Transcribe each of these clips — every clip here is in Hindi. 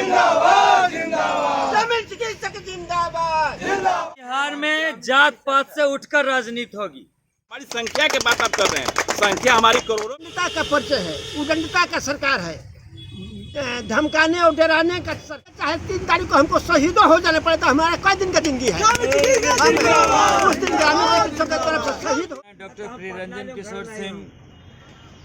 जिंदाबाद जिंदाबाद, ग्रामीण चिकित्सक जिंदाबाद। बिहार में जात पात से उठकर राजनीति होगी। हमारी संख्या की बात आप कर रहे हैं, संख्या हमारी करोड़ों। उदंडता का परिचय है, उदंडता का सरकार है, धमकाने और डराने का सरकार। चाहे 3 तारीख को हमको शहीद हो जाने पड़े तो हमारा कई दिन का जिंदगी है। उस दिन ग्रामीण चिकित्सक की तरफ से शहीद हो। डॉक्टर प्रियरंजन किशोर सिंह,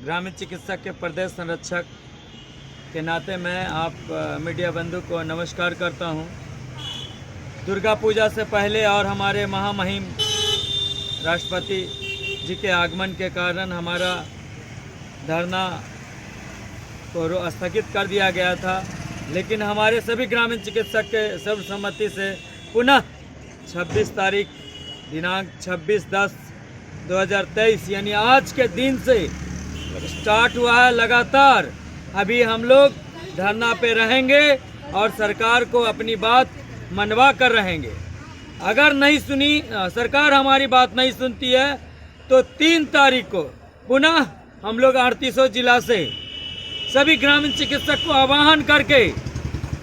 ग्रामीण चिकित्सक के प्रदेश संरक्षक के नाते मैं आप मीडिया बंधु को नमस्कार करता हूं। दुर्गा पूजा से पहले और हमारे महामहिम राष्ट्रपति जी के आगमन के कारण हमारा धरना को स्थगित कर दिया गया था, लेकिन हमारे सभी ग्रामीण चिकित्सक के सर्वसम्मति से पुनः 26 तारीख दिनांक 26/10/2023 यानी आज के दिन से स्टार्ट हुआ है। लगातार अभी हम लोग धरना पे रहेंगे और सरकार को अपनी बात मनवा कर रहेंगे। अगर नहीं सुनी सरकार, हमारी बात नहीं सुनती है तो 3 तारीख को पुनः हम लोग 38 जिला से सभी ग्रामीण चिकित्सक को आह्वान करके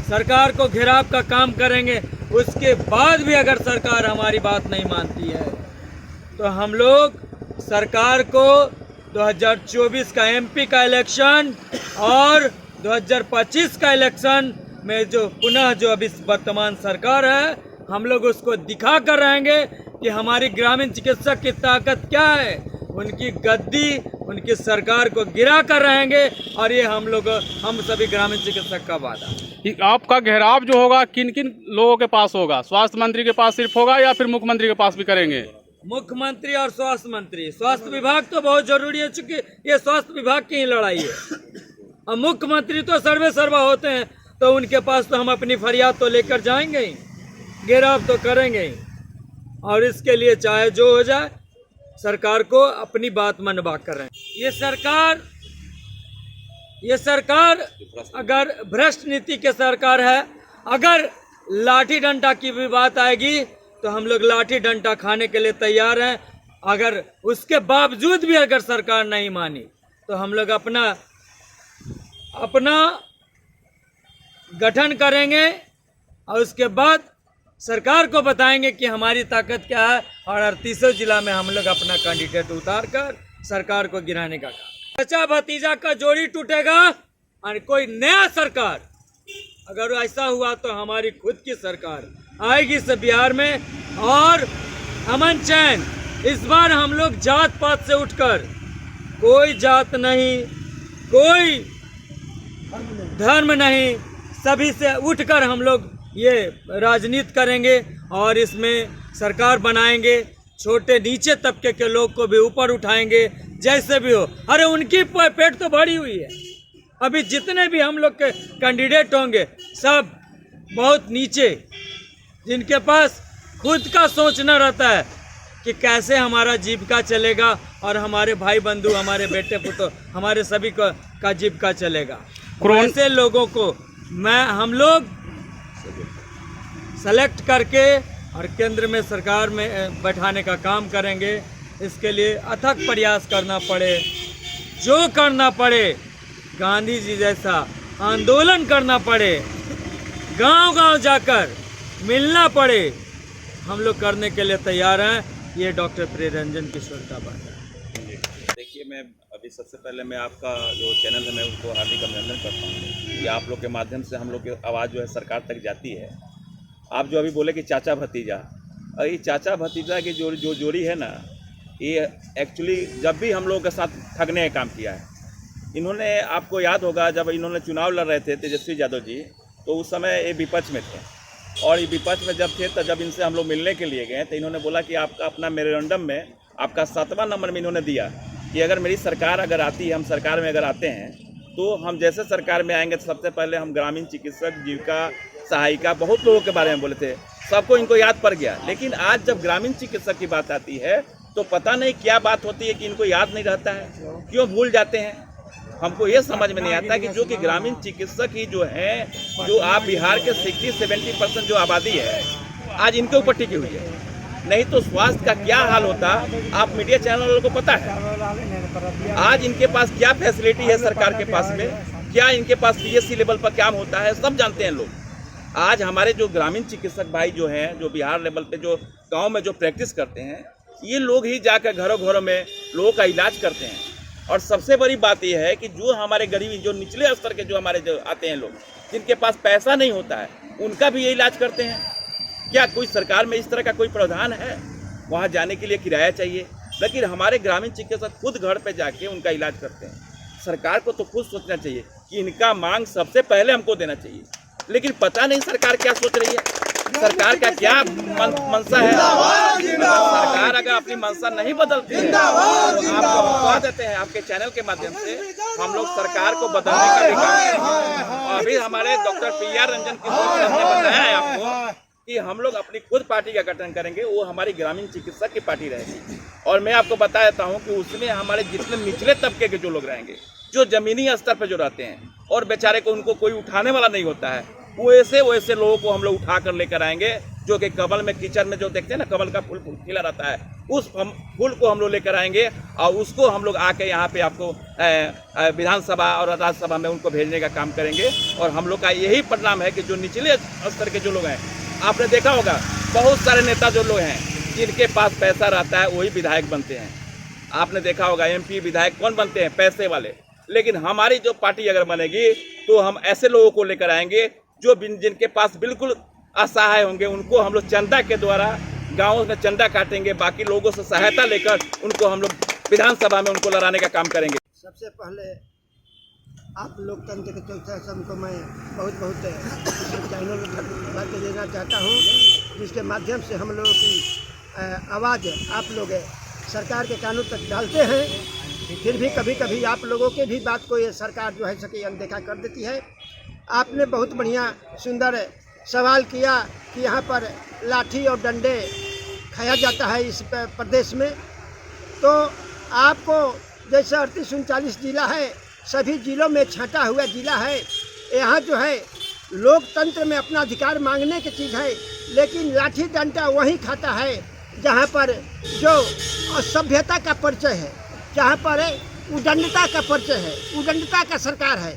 सरकार को घेराव का काम करेंगे। उसके बाद भी अगर सरकार हमारी बात नहीं मानती है तो हम लोग सरकार को 2024 का एमपी का इलेक्शन और 2025 का इलेक्शन में जो पुनः जो अभी वर्तमान सरकार है, हम लोग उसको दिखा कर रहेंगे कि हमारी ग्रामीण चिकित्सक की ताकत क्या है। उनकी गद्दी, उनकी सरकार को गिरा कर रहेंगे और ये हम सभी ग्रामीण चिकित्सक का वादा। आपका घेराव जो होगा किन किन लोगों के पास होगा? स्वास्थ्य मंत्री के पास सिर्फ होगा या फिर मुख्यमंत्री के पास भी करेंगे? मुख्यमंत्री और स्वास्थ्य मंत्री। स्वास्थ्य विभाग तो बहुत जरूरी है, चूंकि ये स्वास्थ्य विभाग की ही लड़ाई है। और मुख्यमंत्री तो सर्वे सर्वा होते हैं, तो उनके पास तो हम अपनी फरियाद तो लेकर जाएंगे ही, घेराव तो करेंगे ही। और इसके लिए चाहे जो हो जाए, सरकार को अपनी बात मनवा कर रहे हैं। ये सरकार अगर भ्रष्ट नीति के सरकार है, अगर लाठी डंडा की भी बात आएगी तो हम लोग लाठी डंडा खाने के लिए तैयार हैं। अगर उसके बावजूद भी अगर सरकार नहीं मानी तो हम लोग अपना गठन करेंगे और उसके बाद सरकार को बताएंगे कि हमारी ताकत क्या है और 38 जिला में हम लोग अपना कैंडिडेट उतार कर सरकार को गिराने का काम। चाचा भतीजा का जोड़ी टूटेगा और कोई नया सरकार अगर ऐसा हुआ तो हमारी खुद की सरकार आएगी इस बिहार में, और अमन चैन। इस बार हम लोग जात पात से उठकर, कोई जात नहीं, कोई धर्म नहीं, सभी से उठकर हम लोग ये राजनीति करेंगे और इसमें सरकार बनाएंगे। छोटे नीचे तबके के लोग को भी ऊपर उठाएंगे, जैसे भी हो। अरे उनकी पेट तो भरी हुई है। अभी जितने भी हम लोग के कैंडिडेट होंगे सब बहुत नीचे, जिनके पास खुद का सोचना रहता है कि कैसे हमारा जीविका चलेगा और हमारे भाई बंधु, हमारे बेटे पुत्र, हमारे सभी का जीविका चलेगा। ऐसे लोगों को हम लोग सेलेक्ट करके और केंद्र में सरकार में बैठाने का काम करेंगे। इसके लिए अथक प्रयास करना पड़े, जो करना पड़े, गांधी जी जैसा आंदोलन करना पड़े, गांव-गांव जाकर मिलना पड़े, हम लोग करने के लिए तैयार हैं। ये डॉक्टर प्रियरंजन किशोर का बात है। देखिए, मैं अभी सबसे पहले मैं आपका जो चैनल है मैं उनको हार्दिक अभिनंदन करता हूँ कि आप लोग के माध्यम से हम लोग की आवाज़ जो है सरकार तक जाती है। आप जो अभी बोले कि चाचा भतीजा, ये चाचा भतीजा की जो जोड़ी है ना, ये एक्चुअली जब भी हम लोगों के साथ ठगने का काम किया है। इन्होंने, आपको याद होगा जब इन्होंने चुनाव लड़ रहे थे तेजस्वी यादव जी, तो उस समय ये विपक्ष में थे और ये विपक्ष में जब थे तो जब इनसे हम लोग मिलने के लिए गए तो इन्होंने बोला कि आपका अपना मेमोरेंडम में आपका 7वां नंबर में इन्होंने दिया कि अगर मेरी सरकार अगर आती है, हम सरकार में अगर आते हैं तो हम जैसे सरकार में आएंगे तो सबसे पहले हम ग्रामीण चिकित्सक, जीविका सहायिका, बहुत लोगों के बारे में बोले थे। सबको इनको याद पड़ गया। लेकिन आज जब ग्रामीण चिकित्सक की बात आती है तो पता नहीं क्या बात होती है कि इनको याद नहीं रहता है, क्यों भूल जाते हैं। हमको ये समझ में नहीं आता कि जो कि ग्रामीण चिकित्सक ही जो है, जो आप बिहार के 60-70% जो आबादी है, आज इनके ऊपर टिकी हुई है। नहीं तो स्वास्थ्य का क्या हाल होता आप मीडिया चैनल वालों को पता है। आज इनके पास क्या फैसिलिटी है सरकार के पास में क्या इनके पास पीएससी लेवल पर क्या होता है, सब जानते हैं लोग। आज हमारे जो ग्रामीण चिकित्सक भाई जो हैं, जो बिहार लेवल पे जो गांव में जो प्रैक्टिस करते हैं, ये लोग ही जाकर घरों घरों में लोगों का इलाज करते हैं। और सबसे बड़ी बात यह है कि जो हमारे गरीबी, जो निचले स्तर के जो हमारे जो आते हैं लोग, जिनके पास पैसा नहीं होता है, उनका भी ये इलाज करते हैं। क्या कोई सरकार में इस तरह का कोई प्रावधान है? वहाँ जाने के लिए किराया चाहिए, लेकिन हमारे ग्रामीण चिकित्सक खुद घर पे जाके उनका इलाज करते हैं। सरकार को तो खुद सोचना चाहिए कि इनका मांग सबसे पहले हमको देना चाहिए, लेकिन पता नहीं सरकार क्या सोच रही है, सरकार का क्या मंशा है। सरकार अगर अपनी मंशा नहीं बदलती है तो आपको बता देते हैं, आपके चैनल के माध्यम से हम लोग सरकार को बदलने का भी काम करेंगे। अभी हमारे डॉक्टर PR रंजन किशोर ने बताया है आपको कि हम लोग अपनी खुद पार्टी का गठन करेंगे, वो हमारी ग्रामीण चिकित्सक की पार्टी रहेगी। और मैं आपको बता देता हूँ कि उसमें हमारे जितने निचले तबके के जो लोग रहेंगे, जो जमीनी स्तर पर जो रहते हैं और बेचारे को उनको कोई उठाने वाला नहीं होता है, वैसे लोगों को हम लोग उठा कर लेकर आएंगे, जो कि कमल में किचन में जो देखते हैं ना, कमल का फूल खिला रहता है, उस फूल को हम लोग लेकर आएंगे और उसको हम लोग आके यहाँ पे आपको विधानसभा और राज्यसभा में उनको भेजने का काम करेंगे। और हम लोग का यही परिणाम है कि जो निचले स्तर के जो लोग हैं, आपने देखा होगा बहुत सारे नेता जो लोग हैं, जिनके पास पैसा रहता है वही विधायक बनते हैं। आपने देखा होगा MP विधायक कौन बनते हैं? पैसे वाले। लेकिन हमारी जो पार्टी अगर बनेगी तो हम ऐसे लोगों को लेकर आएंगे जो जिनके पास बिल्कुल असहाय होंगे, उनको हम लोग चंदा के द्वारा गाँव में चंदा काटेंगे, बाकी लोगों से सहायता लेकर उनको हम लोग विधानसभा में उनको लड़ाने का काम करेंगे। सबसे पहले आप लोकतंत्र के चौथा स्तंभ को मैं बहुत चैनल बातें देना चाहता हूँ, जिसके माध्यम से हम लोगों की आवाज़ आप लोग सरकार के कानून तक डालते हैं। फिर भी कभी कभी आप लोगों के भी बात को ये सरकार जो है सके अनदेखा कर देती है। आपने बहुत बढ़िया सुंदर सवाल किया कि यहाँ पर लाठी और डंडे खाया जाता है इस प्रदेश में। तो आपको जैसे 38-39 जिला है, सभी जिलों में छांटा हुआ जिला है। यहाँ जो है लोकतंत्र में अपना अधिकार मांगने की चीज़ है, लेकिन लाठी डंडा वहीं खाता है जहाँ पर जो असभ्यता का परिचय है, जहाँ पर उदंडता का परिचय है, उदंडता का सरकार है,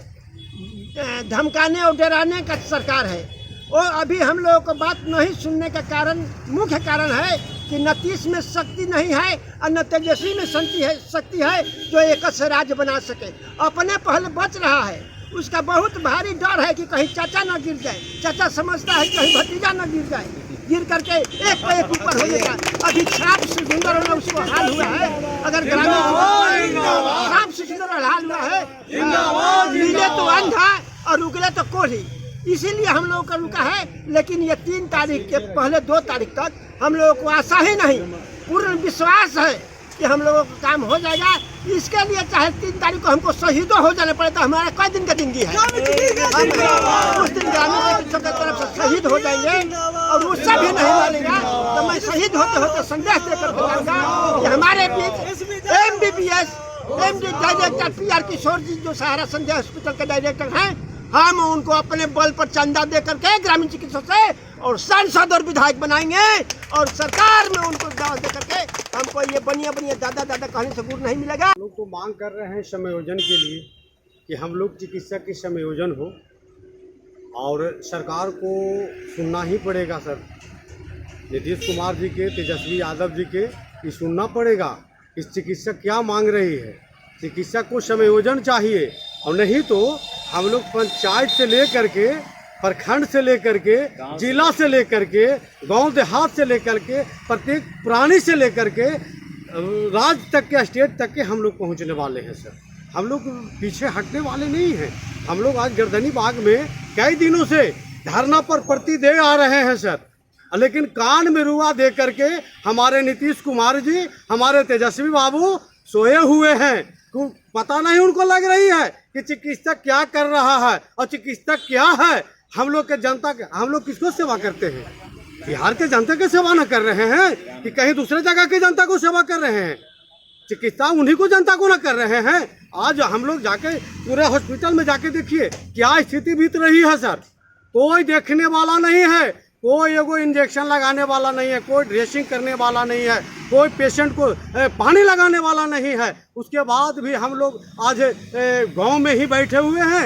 धमकाने और डराने का सरकार है। और अभी हम लोगों को बात नहीं सुनने का कारण, मुख्य कारण है कि न तीस में शक्ति नहीं है और न तेजस्वी में शक्ति है जो एक से राज्य बना सके। अपने पहले बच रहा है, उसका बहुत भारी डर है कि कहीं चाचा न गिर जाए। चाचा समझता है कि कहीं भतीजा न गिर जाए, गिर करके एक पे एक ऊपर हो जाएगा। अभी छाप से सुंदर होना उसको हाल हुआ है। अगर ग्रामीण छाप से सुंदर हाल हुआ है, नीले तो अंधा और उगले तो कोढ़ी, इसीलिए हम लोगों का रुका है। लेकिन ये 3 तारीख के पहले 2 तारीख तक हम लोगों को आशा ही नहीं, पूर्ण विश्वास है कि हम लोगों का काम हो जाएगा। इसके लिए चाहे 3 तारीख को हमको शहीदों हो जाने पड़े तो हमारा कई दिन का जिंदगी है। हम उस दिन ग्रामीण चिकित्सक की तरफ से शहीद हो जाएंगे और उससे भी नहीं मानेगा तो मैं शहीद होते होते संदेश देकर बताऊंगा कि हमारे बीच MBBS MD डायरेक्टर PR किशोर जी जो सहारा संजय हॉस्पिटल के डायरेक्टर हैं, हम उनको अपने बल पर चंदा दे करके ग्रामीण चिकित्सक से और सांसद और विधायक बनाएंगे और सरकार में उनको दावा दे करके हमको ये बढ़िया दादा कहने से गुड़ नहीं मिलेगा। लोग तो मांग कर रहे हैं समायोजन के लिए कि हम लोग चिकित्सक की समायोजन हो और सरकार को सुनना ही पड़ेगा। सर नीतीश कुमार जी के, तेजस्वी यादव जी के, ये सुनना पड़ेगा इस चिकित्सक क्या मांग रही है। चिकित्सक को समायोजन चाहिए और नहीं तो हम लोग पंचायत से लेकर के, प्रखंड से लेकर के, जिला से लेकर के, गांव देहात से लेकर के, प्रत्येक प्राणी से लेकर के राज्य तक के, स्टेट तक के हम लोग पहुंचने वाले हैं। सर हम लोग पीछे हटने वाले नहीं हैं। हम लोग आज गर्दनी बाग में कई दिनों से धरना पर प्रति दे आ रहे हैं सर, लेकिन कान में रुआ दे करके हमारे नीतीश कुमार जी, हमारे तेजस्वी बाबू सोए हुए हैं। पता नहीं उनको लग रही है कि चिकित्सक क्या कर रहा है और चिकित्सक क्या है। हम लोग के जनता के, हम लोग किसको सेवा करते हैं? बिहार के जनता की सेवा न कर रहे हैं कि कहीं दूसरे जगह की जनता को सेवा कर रहे हैं? चिकित्सा उन्हीं को, जनता को न कर रहे हैं। आज हम लोग जाके पूरे हॉस्पिटल में जाके देखिए क्या स्थिति बीत रही है सर। कोई देखने वाला नहीं है, कोई एगो इंजेक्शन लगाने वाला नहीं है, कोई ड्रेसिंग करने वाला नहीं है, कोई पेशेंट को पानी लगाने वाला नहीं है। उसके बाद भी हम लोग आज गांव में ही बैठे हुए हैं।